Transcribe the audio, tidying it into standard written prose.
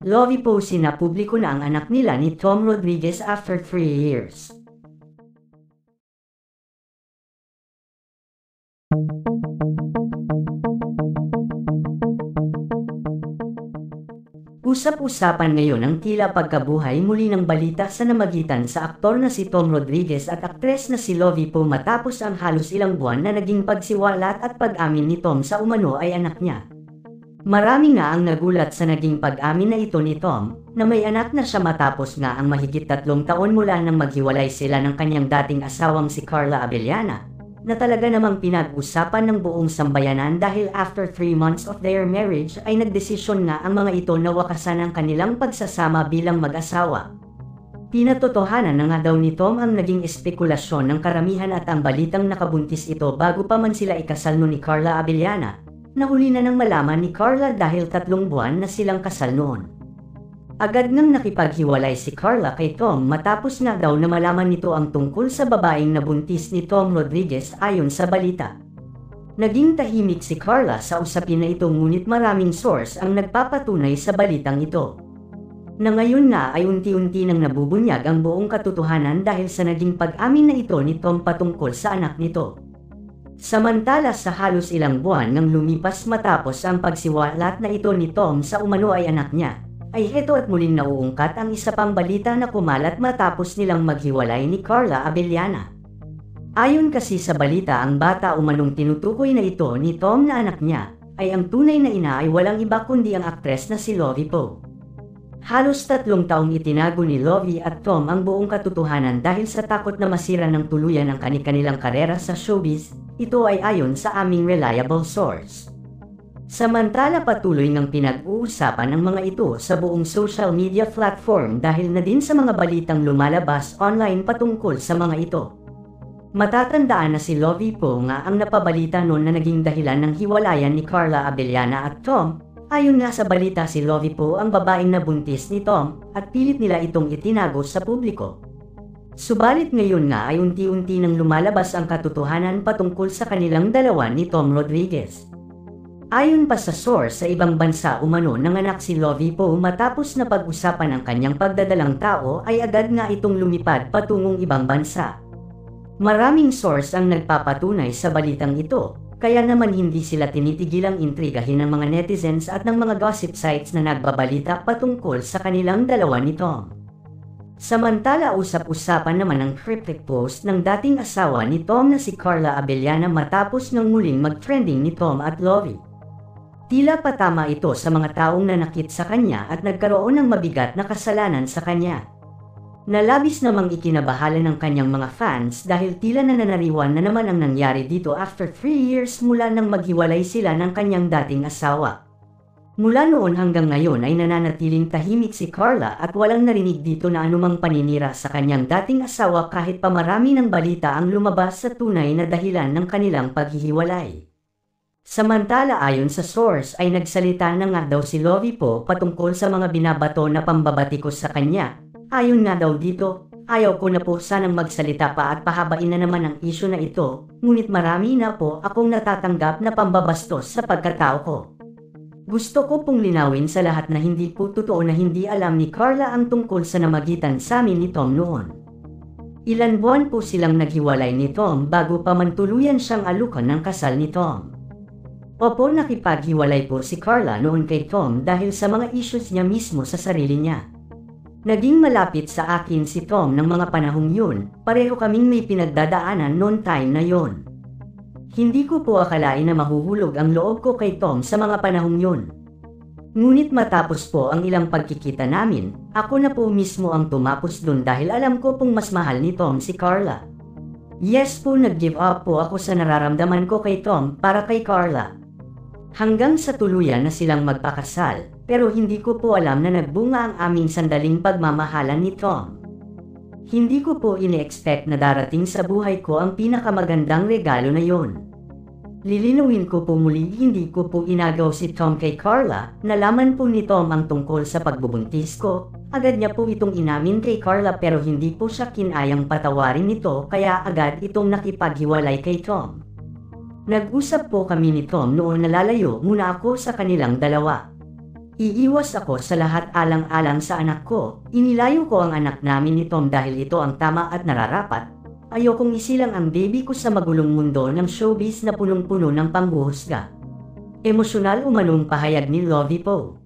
Lovie po sinapubliko na ang anak nila ni Tom Rodriguez after 3 years. Usap-usapan ngayon ang tila pagkabuhay muli ng balita sa namagitan sa aktor na si Tom Rodriguez at aktres na si Lovie po matapos ang halos ilang buwan na naging pagsiwalat at pag-amin ni Tom sa umano ay anak niya. Marami nga ang nagulat sa naging pag-amin na ito ni Tom, na may anak na siya matapos nga ang mahigit 3 taon mula nang maghiwalay sila ng kanyang dating asawang si Carla Abellana, na talaga namang pinag-usapan ng buong sambayanan dahil after 3 months of their marriage ay nagdesisyon nga ang mga ito na wakasan ang kanilang pagsasama bilang mag-asawa. Pinatotohanan na nga daw ni Tom ang naging espekulasyon ng karamihan at ang balitang nakabuntis ito bago pa man sila ikasal ni Carla Abellana. Nahuli na nang malaman ni Carla dahil 3 buwan na silang kasal noon. Agad nang nakipaghiwalay si Carla kay Tom matapos nga daw na malaman nito ang tungkol sa babaeng nabuntis ni Tom Rodriguez ayon sa balita. Naging tahimik si Carla sa usapin na ito ngunit maraming source ang nagpapatunay sa balitang ito. Na ngayon nga ay unti-unti nang nabubunyag ang buong katotohanan dahil sa naging pag-amin na ito ni Tom patungkol sa anak nito. Samantala sa halos ilang buwan nang lumipas matapos ang pagsiwalat na ito ni Tom sa umano ay anak niya, ay heto at muling nauungkat ang isa pang balita na kumalat matapos nilang maghiwalay ni Carla Abellana. Ayon kasi sa balita ang bata umanong tinutukoy na ito ni Tom na anak niya, ay ang tunay na ina ay walang iba kundi ang aktres na si Lovie po. Halos 3 taong itinago ni Lovie at Tom ang buong katotohanan dahil sa takot na masira ng tuluyan ang kanilang karera sa showbiz. Ito ay ayon sa aming reliable source. Samantala patuloy ngang pinag-uusapan ng mga ito sa buong social media platform dahil na din sa mga balitang lumalabas online patungkol sa mga ito. Matatandaan na si Lovie po nga ang napabalita noon na naging dahilan ng hiwalayan ni Carla Abellana at Tom. Ayon nga sa balita si Lovie po ang babaeng nabuntis ni Tom at pilit nila itong itinago sa publiko. Subalit ngayon nga ay unti-unti nang lumalabas ang katotohanan patungkol sa kanilang dalawa ni Tom Rodriguez. Ayon pa sa source sa ibang bansa umano nanganak si Lovie po matapos na pag-usapan ang kanyang pagdadalang tao ay agad nga itong lumipad patungong ibang bansa. Maraming source ang nagpapatunay sa balitang ito, kaya naman hindi sila tinitigilang intrigahin ng mga netizens at ng mga gossip sites na nagbabalita patungkol sa kanilang dalawa ni Tom. Samantala usap-usapan naman ang cryptic post ng dating asawa ni Tom na si Carla Abellana matapos ng muling mag-trending ni Tom at Lovie. Tila patama ito sa mga taong nanakit sa kanya at nagkaroon ng mabigat na kasalanan sa kanya. Nalabis namang ikinabahala ng kanyang mga fans dahil tila nananariwan na naman ang nangyari dito after 3 years mula nang maghiwalay sila ng kanyang dating asawa. Mula noon hanggang ngayon ay nananatiling tahimik si Carla at walang narinig dito na anumang paninira sa kanyang dating asawa kahit pa marami ng balita ang lumabas sa tunay na dahilan ng kanilang paghihiwalay. Samantala ayon sa source ay nagsalita na nga daw si Lovie po patungkol sa mga binabato na pambabatikos sa kanya. Ayon nga daw dito, ayaw ko na po sanang magsalita pa at pahabain na naman ang isyu na ito, ngunit marami na po akong natatanggap na pambabastos sa pagkatao ko. Gusto ko pong linawin sa lahat na hindi po totoo na hindi alam ni Carla ang tungkol sa namagitan sa amin ni Tom noon. Ilan buwan po silang naghiwalay ni Tom bago pa man tuluyan siyang alukan ng kasal ni Tom. Opo, nakipaghiwalay po si Carla noon kay Tom dahil sa mga issues niya mismo sa sarili niya. Naging malapit sa akin si Tom ng mga panahong yun, pareho kaming may pinagdadaanan noon time na yon. Hindi ko po akalain na mahuhulog ang loob ko kay Tom sa mga panahong yun. Ngunit matapos po ang ilang pagkikita namin, ako na po mismo ang tumapos dun dahil alam ko pong mas mahal ni Tom si Carla. Yes po, nag-give up po ako sa nararamdaman ko kay Tom para kay Carla. Hanggang sa tuluyan na silang magpakasal, pero hindi ko po alam na nagbunga ang aming sandaling pagmamahalan ni Tom. Hindi ko po ine-expect na darating sa buhay ko ang pinakamagandang regalo na yon. Lilinawin ko po muli, hindi ko po inagaw si Tom kay Carla. Nalaman po ni Tom ang tungkol sa pagbubuntis ko. Agad niya po itong inamin kay Carla pero hindi po siya kinayang patawarin nito kaya agad itong nakipaghiwalay kay Tom. Nag-usap po kami ni Tom noon nalalayo muna ako sa kanilang dalawa. Iiwas ako sa lahat alang-alang sa anak ko. Inilayo ko ang anak namin ni Tom dahil ito ang tama at nararapat. Ayokong isilang ang baby ko sa magulong mundo ng showbiz na punong-puno ng panghuhusga. Emosyonal umanong pahayag ni Lovie Poe.